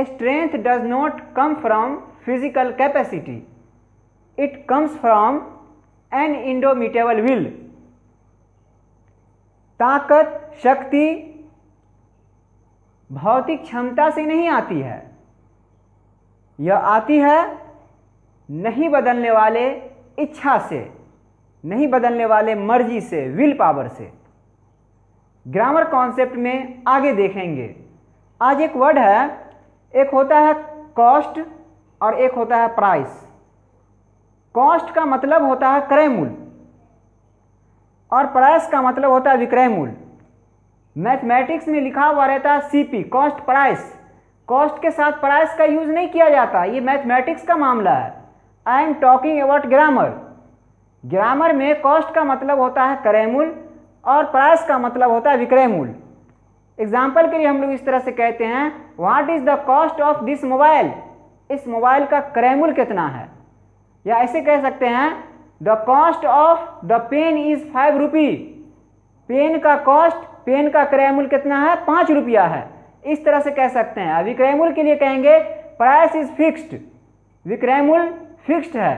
strength does not come from physical capacity, it comes from an indomitable will. ताकत, शक्ति भौतिक क्षमता से नहीं आती है, यह आती है नहीं बदलने वाले इच्छा से, नहीं बदलने वाले मर्जी से, विल पावर से। ग्रामर कॉन्सेप्ट में आगे देखेंगे। आज एक वर्ड है, एक होता है कॉस्ट और एक होता है प्राइस। कॉस्ट का मतलब होता है क्रय मूल्य और प्राइस का मतलब होता है विक्रय मूल्य। मैथमेटिक्स में लिखा हुआ रहता है सीपी, कॉस्ट प्राइस। कॉस्ट के साथ प्राइस का यूज नहीं किया जाता, ये मैथमेटिक्स का मामला है। I am talking about grammar. Grammar में कॉस्ट का मतलब होता है क्रय मूल्य और प्राइस का मतलब होता है विक्रय मूल्य। एग्जाम्पल के लिए हम लोग इस तरह से कहते हैं, what is the cost of this mobile, इस मोबाइल का क्रय मूल्य कितना है। या ऐसे कह सकते हैं, the cost of the pen is 5 rupee, pen का कॉस्ट, पेन का क्रय मूल्य कितना है, 5 रुपया है। इस तरह से कह सकते हैं। विक्रय मूल्य के लिए कहेंगे प्राइस इज फिक्स्ड, विक्रय मूल्य फिक्स्ड है।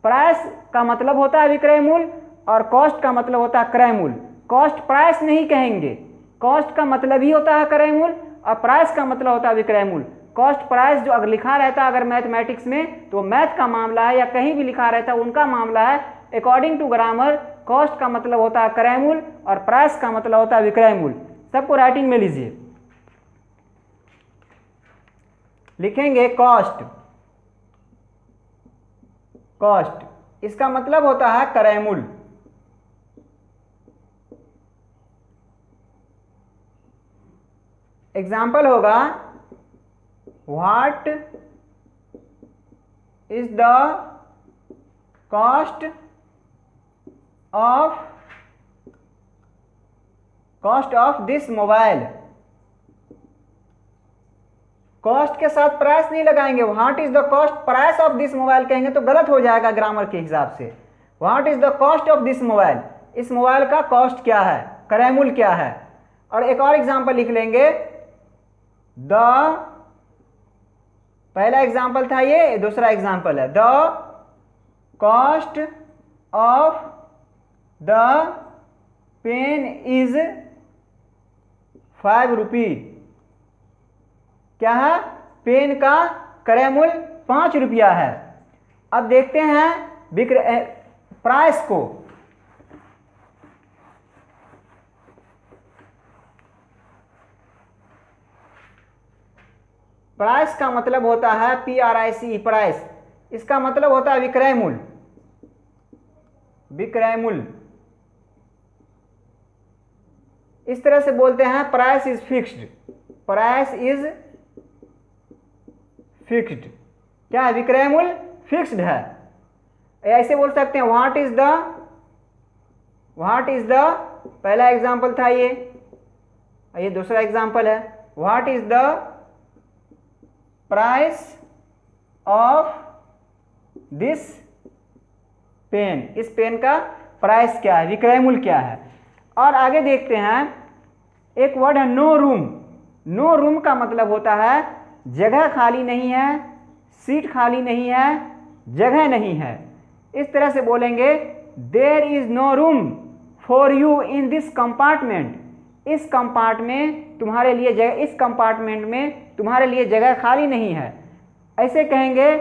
प्राइस का मतलब होता है विक्रय मूल्य और कॉस्ट का मतलब होता है क्रय मूल्य। कॉस्ट प्राइस नहीं कहेंगे, कॉस्ट का मतलब ही होता है क्रय मूल्य और प्राइस का मतलब होता है विक्रय मूल्य। कॉस्ट प्राइस जो अगर लिखा रहता है अगर मैथमेटिक्स में तो मैथ का मामला है, या कहीं भी लिखा रहता है उनका मामला है। अकॉर्डिंग टू ग्रामर कॉस्ट का मतलब होता है क्रय मूल्य और प्राइस का मतलब होता है विक्रय मूल्य। सबको राइटिंग में लीजिए। लिखेंगे कॉस्ट, कॉस्ट इसका मतलब होता है क्रय मूल्य। एग्जाम्पल होगा, what is the cost of this mobile. Cost के साथ प्राइस नहीं लगाएंगे, what is the cost price of this mobile कहेंगे तो गलत हो जाएगा ग्रामर के हिसाब से। What is the cost of this mobile, इस मोबाइल का कॉस्ट क्या है, क्रय मूल्य क्या है। और एक और एग्जाम्पल लिख लेंगे, पहला एग्जाम्पल था ये, दूसरा एग्जाम्पल है, the cost of the pen is 5 rupee. क्या है, पेन का क्रय मूल्य 5 रुपया है। अब देखते हैं प्राइस को। प्राइस का मतलब होता है PRICE, प्राइस। इसका मतलब होता है विक्रय मूल्य, विक्रय मूल्य। इस तरह से बोलते हैं price is fixed, price is fixed. क्या है, विक्रय मूल्य फिक्स्ड है। ऐसे बोल सकते हैं, व्हाट इज द पहला एग्जांपल था ये दूसरा एग्जांपल है, what is the price of this pen, इस पेन का प्राइस क्या है, विक्रय मूल्य क्या है। और आगे देखते हैं, एक वर्ड है नो रूम। नो रूम का मतलब होता है जगह खाली नहीं है, सीट खाली नहीं है, जगह नहीं है। इस तरह से बोलेंगे, there is no room for you in this compartment. इस कंपार्टमेंट तुम्हारे लिए जगह, इस कंपार्टमेंट में तुम्हारे लिए जगह खाली नहीं है। ऐसे कहेंगे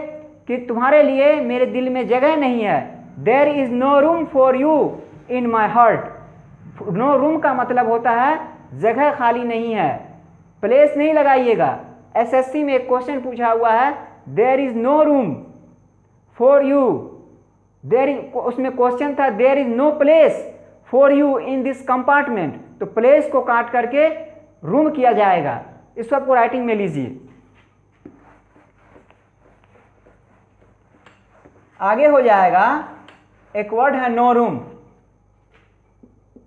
कि तुम्हारे लिए मेरे दिल में जगह नहीं है, there is no room for you in my heart. No room का मतलब होता है जगह खाली नहीं है, प्लेस नहीं लगाइएगा। SSC में एक क्वेश्चन पूछा हुआ है, there is no room for you, उसमें क्वेश्चन था there is no place for you in this compartment. तो प्लेस को काट करके रूम किया जाएगा। इस सबको राइटिंग में लीजिए। आगे हो जाएगा, एक वर्ड है नो रूम।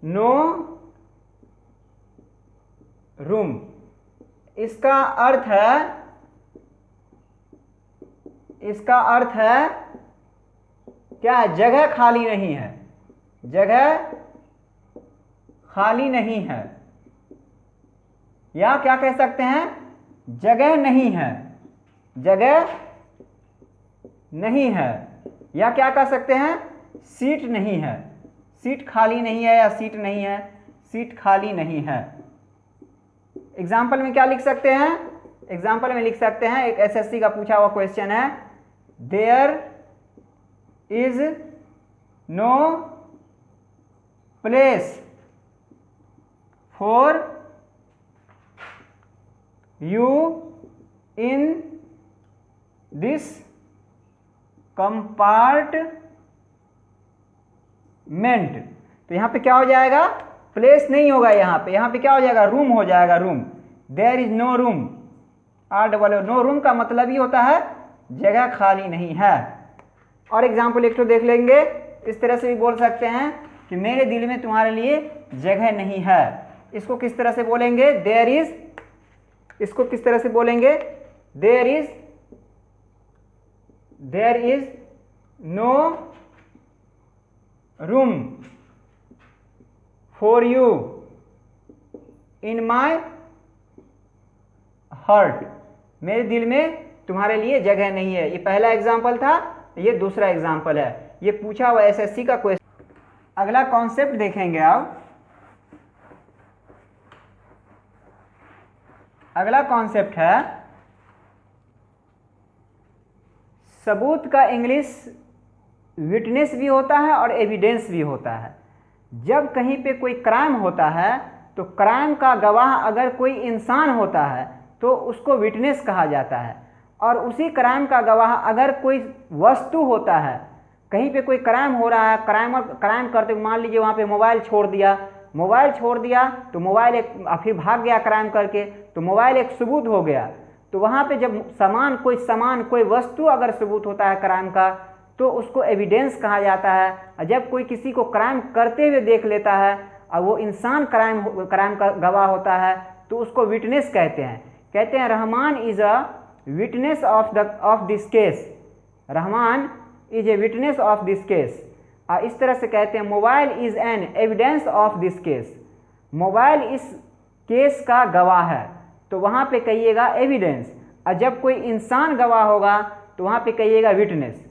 नो रूम, इसका अर्थ है क्या है, जगह खाली नहीं है, जगह खाली नहीं है। या क्या कह सकते हैं, जगह नहीं है, जगह नहीं है, या क्या कह सकते हैं, सीट नहीं है, सीट खाली नहीं है या सीट नहीं है, सीट खाली नहीं है। एग्जाम्पल में क्या लिख सकते हैं, एग्जाम्पल में लिख सकते हैं, एक एसएससी का पूछा हुआ क्वेश्चन है, there is no place for you in this compartment. तो यहां पे क्या हो जाएगा, प्लेस नहीं होगा, यहां पे क्या हो जाएगा, रूम हो जाएगा, room. There is no room, no room का मतलब ही होता है जगह खाली नहीं है। और एग्जाम्पल एक तो देख लेंगे, इस तरह से भी बोल सकते हैं कि मेरे दिल में तुम्हारे लिए जगह नहीं है। इसको किस तरह से बोलेंगे, देयर इज, इसको किस तरह से बोलेंगे, there is no room for you in my heart, मेरे दिल में तुम्हारे लिए जगह नहीं है। ये पहला एग्जाम्पल था, ये दूसरा एग्जाम्पल है, ये पूछा हुआ एसएससी का क्वेश्चन। अगला कॉन्सेप्ट देखेंगे आप, अगला कॉन्सेप्ट है सबूत का इंग्लिश विटनेस भी होता है और एविडेंस भी होता है। जब कहीं पे कोई क्राइम होता है तो क्राइम का गवाह अगर कोई इंसान होता है तो उसको विटनेस कहा जाता है, और उसी क्राइम का गवाह अगर कोई वस्तु होता है, कहीं पे कोई क्राइम हो रहा है, क्राइम करते मान लीजिए वहाँ पे मोबाइल छोड़ दिया तो मोबाइल एक, फिर भाग गया क्राइम करके, तो मोबाइल एक सबूत हो गया। तो वहाँ पे जब कोई वस्तु अगर सबूत होता है क्राइम का तो उसको एविडेंस कहा जाता है। और जब कोई किसी को क्राइम करते हुए देख लेता है और वो इंसान क्राइम का गवाह होता है तो उसको विटनेस कहते हैं। Rahman is a witness of this case, Rahman is a witness of this case. इस तरह से कहते हैं mobile is an evidence of this case, mobile इस केस का गवाह है, तो वहाँ पे कहिएगा एविडेंस। और जब कोई इंसान गवाह होगा तो वहाँ पे कहिएगा विटनेस।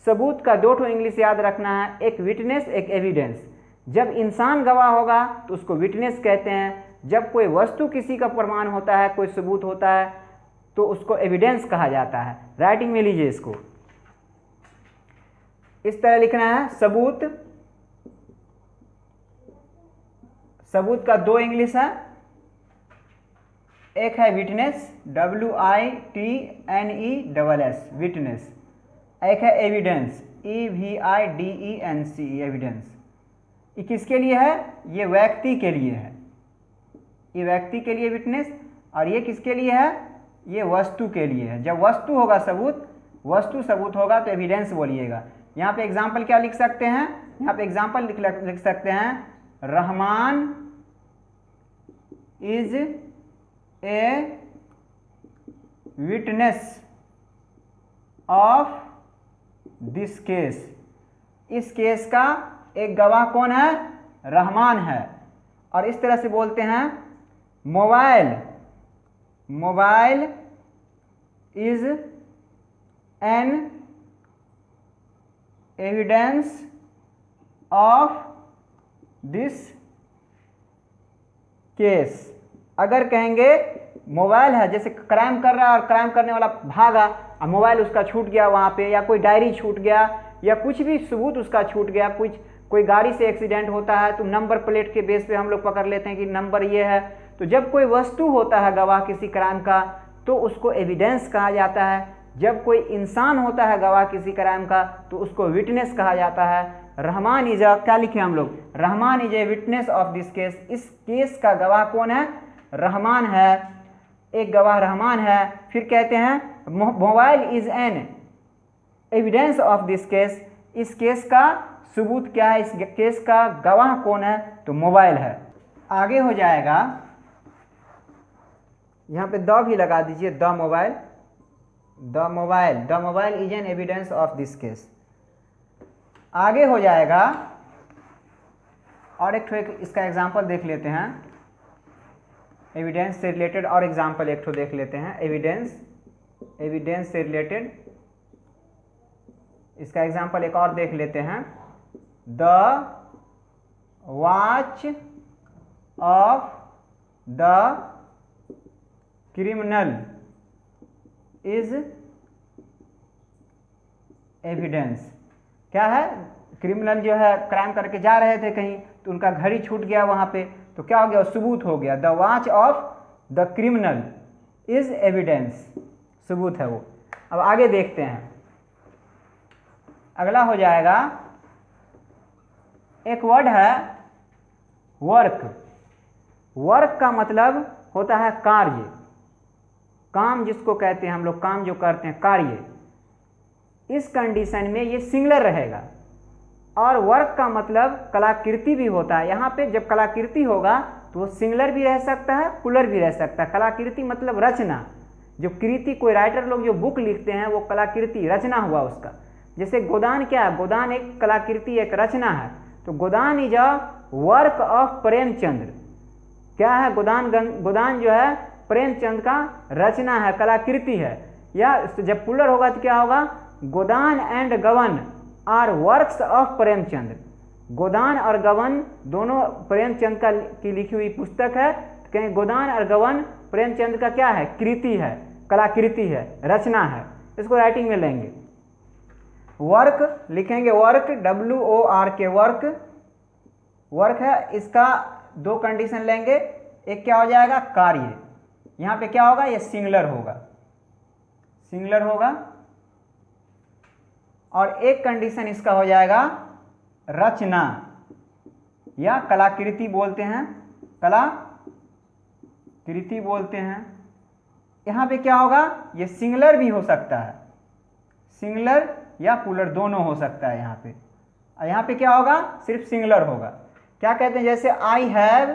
सबूत का दो ठो इंग्लिश याद रखना है, एक विटनेस एक एविडेंस। जब इंसान गवाह होगा तो उसको विटनेस कहते हैं, जब कोई वस्तु किसी का प्रमाण होता है, कोई सबूत होता है तो उसको एविडेंस कहा जाता है। राइटिंग में लीजिए इसको, इस तरह लिखना है सबूत का दो इंग्लिश है, एक है विटनेस WITNESS विटनेस, एक है एविडेंस EVIDENCE एविडेंस। ये किसके लिए है, ये व्यक्ति के लिए है, ये व्यक्ति के लिए विटनेस, और ये किसके लिए है, ये वस्तु के लिए है। जब वस्तु होगा वस्तु सबूत होगा तो एविडेंस बोलिएगा। यहाँ पे एग्जाम्पल क्या लिख सकते हैं, यहाँ पे एग्जाम्पल लिख सकते हैं, Rahman is a witness of this case, इस केस का एक गवाह कौन है, रहमान है। और इस तरह से बोलते हैं mobile is an evidence of this case. अगर कहेंगे मोबाइल है, जैसे क्राइम कर रहा है और क्राइम करने वाला भागा और मोबाइल उसका छूट गया वहाँ पे, या कोई डायरी छूट गया, या कुछ भी सबूत उसका छूट गया, कोई गाड़ी से एक्सीडेंट होता है तो नंबर प्लेट के बेस पे हम लोग पकड़ लेते हैं कि नंबर ये है। तो जब कोई वस्तु होता है गवाह किसी क्राइम का तो उसको एविडेंस कहा जाता है। जब कोई इंसान होता है गवाह किसी क्राइम का तो उसको विटनेस कहा जाता है। रहमान इज क्या लिखे हम लोग, Rahman is a witness of this case, इस केस का गवाह कौन है, रहमान है, एक गवाह रहमान है। फिर कहते हैं mobile is an evidence of this case, इस केस का सबूत क्या है, इस केस का गवाह कौन है, तो मोबाइल है। आगे हो जाएगा, यहाँ पे द भी लगा दीजिए, the mobile is an evidence of this case. आगे हो जाएगा, और एक इसका एग्जाम्पल देख लेते हैं, एविडेंस से रिलेटेड और एग्जाम्पल एक देख लेते हैं। एविडेंस से रिलेटेड। इसका एग्जांपल एक और देख लेते हैं। The watch of the criminal is evidence. क्या है, क्रिमिनल जो है क्राइम करके जा रहे थे कहीं, तो उनका घड़ी छूट गया वहां पे, तो क्या हो गया, सबूत हो गया। The watch of the criminal is evidence, सबूत है वो। अब आगे देखते हैं, अगला हो जाएगा, एक वर्ड है वर्क। वर्क का मतलब होता है कार्य, काम जिसको कहते हैं हम लोग, काम जो करते हैं, कार्य। इस कंडीशन में ये सिंगुलर रहेगा। और वर्क का मतलब कलाकृति भी होता है। यहाँ पे जब कलाकृति होगा तो वो सिंगुलर भी रह सकता है, प्लुरल भी रह सकता है। कलाकृति मतलब रचना, जो कृति, कोई राइटर लोग जो बुक लिखते हैं वो कलाकृति, रचना हुआ उसका। जैसे गोदान क्या है, गोदान एक कलाकृति, एक रचना है। तो Godan is a work of Premchandra. क्या है, गोदान जो है प्रेमचंद का रचना है, कलाकृति है। या जब प्लुरल होगा तो क्या होगा, गोदान एंड गवन आर वर्क्स ऑफ प्रेमचंद। गोदान और गवन दोनों प्रेमचंद का की लिखी हुई पुस्तक है। तो कहें गोदान और गवन प्रेमचंद का क्या है, कृति है, कलाकृति है, रचना है। इसको राइटिंग में लेंगे। वर्क लिखेंगे, वर्क, WORK, वर्क। वर्क है, इसका दो कंडीशन लेंगे। एक क्या हो जाएगा, कार्य। यहाँ पे क्या होगा, ये सिंगुलर होगा, सिंगुलर होगा। और एक कंडीशन इसका हो जाएगा रचना या कलाकृति बोलते हैं, कलाकृति बोलते हैं। यहाँ पे क्या होगा, ये सिंगुलर भी हो सकता है, सिंगुलर या प्लुरल दोनों हो सकता है यहाँ पे। और यहाँ पे क्या होगा, सिर्फ सिंगुलर होगा। क्या कहते हैं, जैसे I have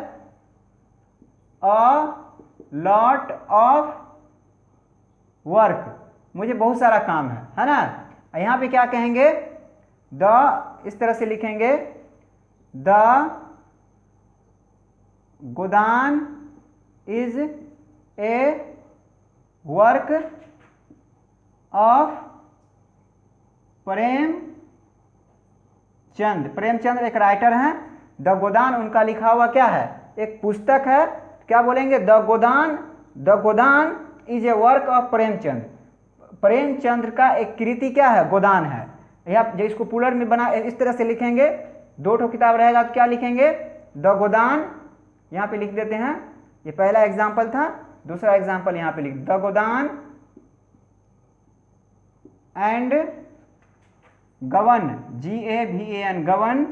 a lot of work, मुझे बहुत सारा काम है ना। यहाँ पे क्या कहेंगे, द, इस तरह से लिखेंगे, the Godan is a work of Premchand. Premchand एक राइटर हैं। द गोदान उनका लिखा हुआ क्या है, एक पुस्तक है। क्या बोलेंगे, the Godan is a work of Premchand. Premchandra का एक कृति क्या है, गोदान है। या जो इसको प्लुरल में बना, इस तरह से लिखेंगे, दो ठो किताब रहेगा तो क्या लिखेंगे, द गोदान, यहाँ पे लिख देते हैं। ये पहला एग्जाम्पल था। दूसरा एग्जाम्पल यहाँ पे लिख, द गोदान एंड गवन, GAVAN, गवन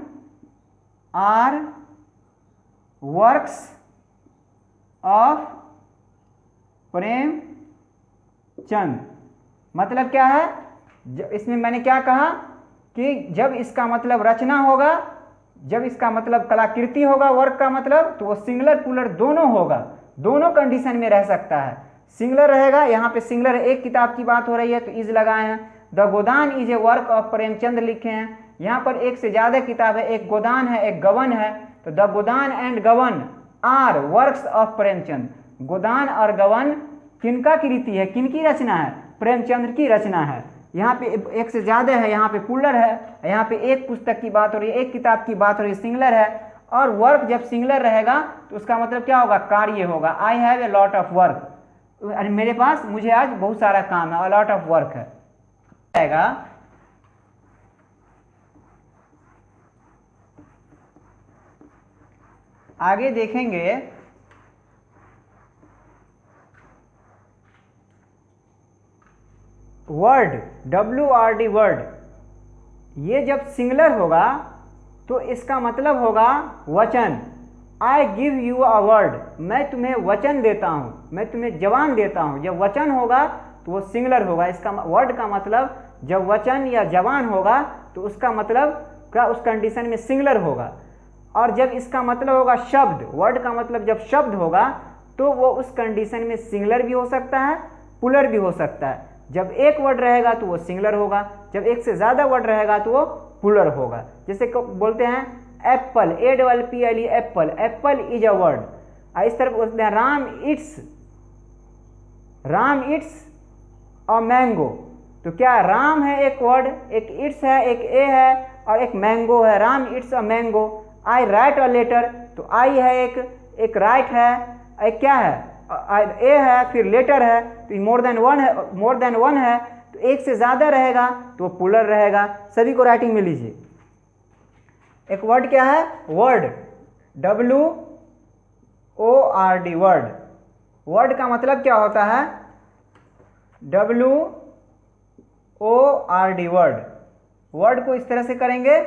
आर वर्क्स ऑफ प्रेमचंद। मतलब क्या है, इसमें मैंने क्या कहा कि जब इसका मतलब रचना होगा, जब इसका मतलब कलाकृति होगा, वर्क का मतलब, तो वो सिंगुलर प्लुरल दोनों होगा, दोनों कंडीशन में रह सकता है। सिंगुलर रहेगा, यहाँ पे सिंगुलर एक किताब की बात हो रही है तो इज लगाए हैं। The Godan is a work of Premchand लिखे हैं। यहाँ पर एक से ज्यादा किताब है, एक गोदान है, एक गवन है। तो द गोदान एंड गवन आर वर्क्स ऑफ प्रेमचंद। गोदान और गवन किनका कृति है, किनकी रचना है, प्रेमचंद्र की रचना है। यहाँ पे एक से ज्यादा है, यहाँ पे प्लुरल है। यहाँ पे एक पुस्तक की बात हो रही है, एक किताब की बात हो रही है, सिंगुलर है। और वर्क जब सिंगुलर रहेगा तो उसका मतलब क्या होगा, कार्य होगा। I have a lot of work, मेरे पास, मुझे आज बहुत सारा काम है, लॉट ऑफ वर्क है। आगे देखेंगे, वर्ड, WORD, वर्ड। ये जब सिंगुलर होगा तो इसका मतलब होगा वचन। I give you a word, मैं तुम्हें वचन देता हूँ, मैं तुम्हें जवान देता हूँ। जब वचन होगा तो वो सिंगुलर होगा। इसका वर्ड का मतलब जब वचन या जवान होगा तो उसका मतलब क्या, उस कंडीशन में सिंगुलर होगा। और जब इसका मतलब होगा शब्द, वर्ड का मतलब जब शब्द होगा तो वो उस कंडीशन में सिंगुलर भी हो सकता है, प्लुरल भी हो सकता है। जब एक वर्ड रहेगा तो वो सिंगुलर होगा, जब एक से ज्यादा वर्ड रहेगा तो वो प्लुरल होगा। जैसे बोलते हैं Apple, APPLE, Apple, Apple is a word. इस तरह बोलते हैं राम इट्स अ मैंगो। तो क्या राम है एक वर्ड, एक इट्स है, एक ए है और एक मैंगो है। Ram it's a mango. I write a letter, तो आई है एक राइट है, एक क्या है ए है, फिर लेटर है, तो मोर देन वन है, मोर देन वन है, तो एक से ज़्यादा रहेगा तो प्लूरल रहेगा। सभी को राइटिंग में लीजिए। एक वर्ड क्या है, वर्ड, WORD, वर्ड। वर्ड का मतलब क्या होता है, WORD, वर्ड। वर्ड को इस तरह से करेंगे,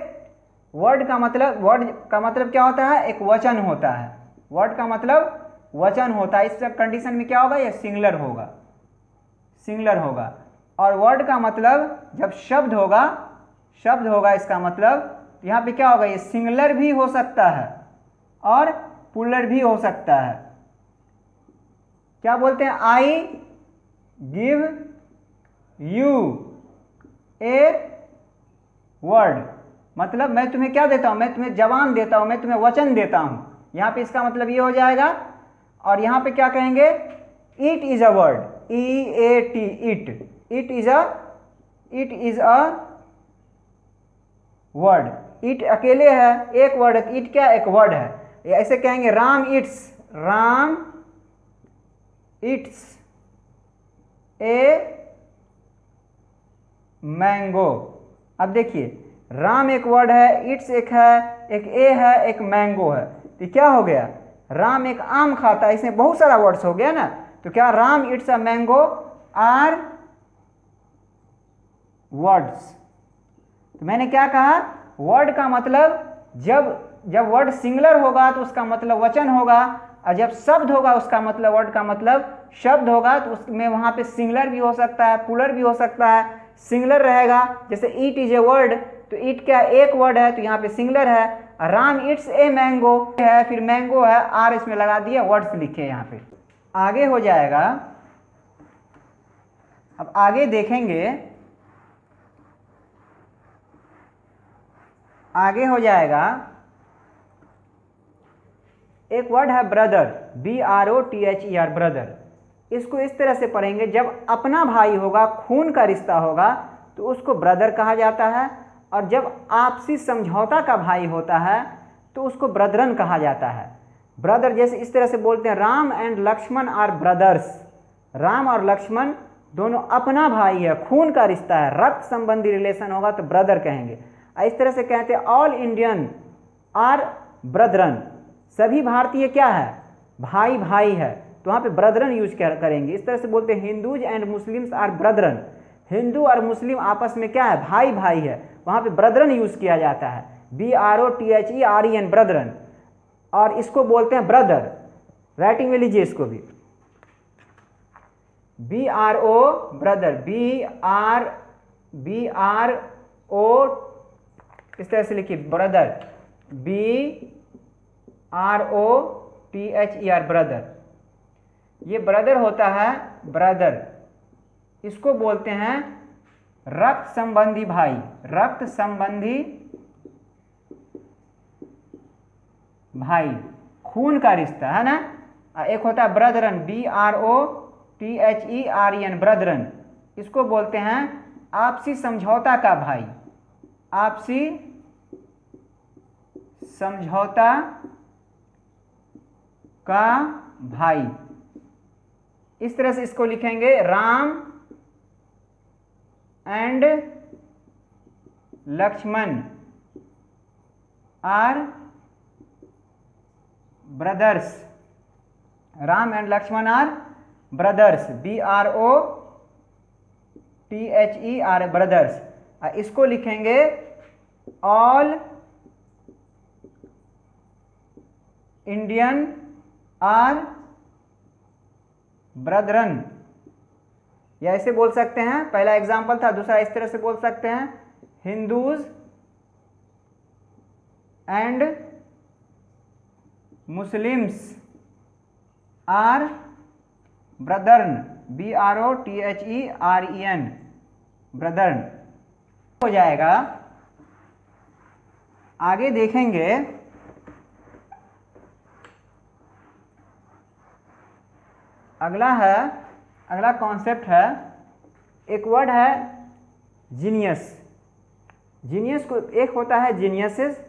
वर्ड का मतलब क्या होता है, एक वचन होता है। वर्ड का मतलब वचन होता है। इस कंडीशन में क्या होगा, ये सिंगुलर होगा, सिंगुलर होगा। और वर्ड का मतलब जब शब्द होगा इसका मतलब यहाँ पे क्या होगा, ये सिंगुलर भी हो सकता है और प्लूरल भी हो सकता है। क्या बोलते हैं, I give U a word, मतलब मैं तुम्हें क्या देता हूं, मैं तुम्हें जबान देता हूं, मैं तुम्हें वचन देता हूं। यहां पे इसका मतलब ये हो जाएगा। और यहां पे क्या कहेंगे, it is a word, EAT, it, it is a word. It अकेले है, एक वर्ड है, इट क्या एक वर्ड है। ऐसे कहेंगे राम इट्स ए मैंगो। अब देखिए, राम एक वर्ड है, इट्स एक है, एक ए है, एक मैंगो है, तो क्या हो गया, राम एक आम खाता है। इसमें बहुत सारा वर्ड्स हो गया ना। तो क्या Ram it's a mango are words. तो मैंने क्या कहा, वर्ड का मतलब जब वर्ड सिंगुलर होगा तो उसका मतलब वचन होगा, और जब शब्द होगा उसका मतलब, वर्ड का मतलब शब्द होगा तो उसमें वहां पे सिंगुलर भी हो सकता है, प्लूरल भी हो सकता है। सिंगुलर रहेगा, जैसे ईट इज ए वर्ड, तो ईट क्या एक वर्ड है, तो यहाँ पे सिंगुलर है। राम इट्स ए मैंगो है, फिर मैंगो है, आर इसमें लगा दिया, वर्ड्स लिखे यहाँ पे। आगे हो जाएगा, अब आगे देखेंगे, आगे हो जाएगा, एक वर्ड है ब्रदर, BROTHER, ब्रदर। इसको इस तरह से पढ़ेंगे, जब अपना भाई होगा, खून का रिश्ता होगा, तो उसको ब्रदर कहा जाता है। और जब आपसी समझौता का भाई होता है तो उसको ब्रदरन कहा जाता है। ब्रदर जैसे इस तरह से बोलते हैं, Ram and Lakshman are brothers. Ram और लक्ष्मण दोनों अपना भाई है, खून का रिश्ता है, रक्त संबंधी रिलेशन होगा तो ब्रदर कहेंगे। इस तरह से कहते हैं ऑल इंडियन आर ब्रदरन, सभी भारतीय क्या है, भाई भाई है, तो वहाँ पे ब्रदरन यूज करेंगे। इस तरह से बोलते हैं Hindus and Muslims are brethren, Hindu और मुस्लिम आपस में क्या है, भाई भाई है, वहाँ पे ब्रदरन यूज किया जाता है, BROTHEREN, ब्रदरन। और इसको बोलते हैं ब्रदर। राइटिंग में लीजिए इसको भी, BRO ब्रदर, BRO इस तरह से लिखिए ब्रदर, BROTHER, ब्रदर। ये ब्रदर होता है, ब्रदर, इसको बोलते हैं रक्त संबंधी भाई, रक्त संबंधी भाई, खून का रिश्ता है ना। एक होता है ब्रदरन, BROTHEREN, ब्रदरन, इसको बोलते हैं आपसी समझौता का भाई, आपसी समझौता का भाई। इस तरह से इसको लिखेंगे, Ram and Lakshman are brothers, Ram and Lakshman are brothers, BROTHER, brothers. इसको लिखेंगे ऑल इंडियन आर ब्रदरन, या ऐसे बोल सकते हैं, पहला एग्जाम्पल था, दूसरा इस तरह से बोल सकते हैं, Hindus and Muslims are brethren, BROTHEREN, brethren हो जाएगा। आगे देखेंगे, अगला कॉन्सेप्ट है एक वर्ड है जीनियस। जीनियस को एक होता है जीनियसेस,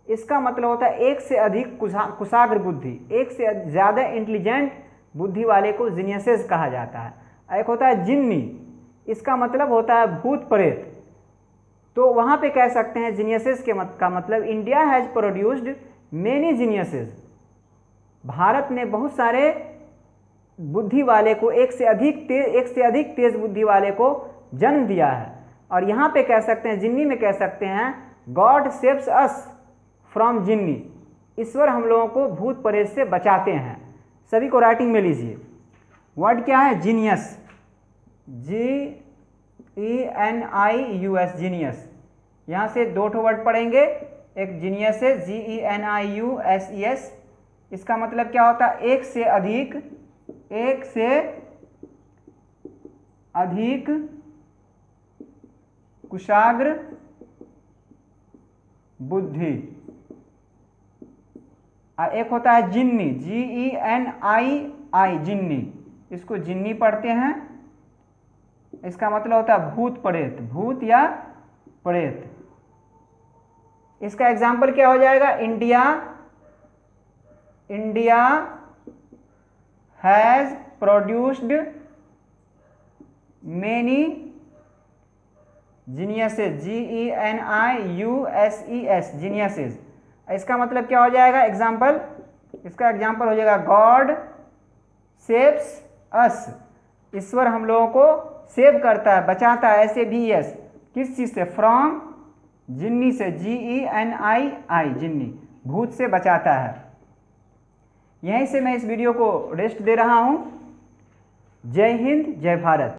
इसका मतलब होता है एक से अधिक कुशाग्र बुद्धि, एक से ज़्यादा इंटेलिजेंट बुद्धि वाले को जीनियसेस कहा जाता है। एक होता है जिन्नी, इसका मतलब होता है भूत प्रेत। तो वहाँ पे कह सकते हैं जीनियसेस का मतलब India has produced many geniuses, Bharat ने बहुत सारे बुद्धि वाले को, एक से अधिक तेज बुद्धि वाले को जन्म दिया है। और यहाँ पे कह सकते हैं, जिन्नी में कह सकते हैं गॉड सेव्स अस फ्रॉम जिन्नी, ईश्वर हम लोगों को भूत प्रेत से बचाते हैं। सभी को राइटिंग में लीजिए। वर्ड क्या है? Genius, GENIUS, genius. यहाँ से दो ठो वर्ड पढ़ेंगे, एक जीनियस है GENIUSES, इसका मतलब क्या होता है? एक से अधिक कुशाग्र बुद्धि। एक होता है जिन्नी, GENII, जिन्नी, इसको जिन्नी पढ़ते हैं, इसका मतलब होता है भूत प्रेत, भूत या प्रेत। इसका एग्जाम्पल क्या हो जाएगा? India has produced many geniuses, GENIUSES, geniuses. इसका मतलब क्या हो जाएगा? एग्जाम्पल, इसका एग्जाम्पल हो जाएगा गॉड सेव्स अस, ईश्वर हम लोगों को सेव करता है, बचाता है, ऐसे भी यस, किस चीज़ से? फ्रॉम जिन्नी से, GENII, जिन्नी, भूत से बचाता है। यहीं से मैं इस वीडियो को रेस्ट दे रहा हूँ। जय हिंद, जय भारत।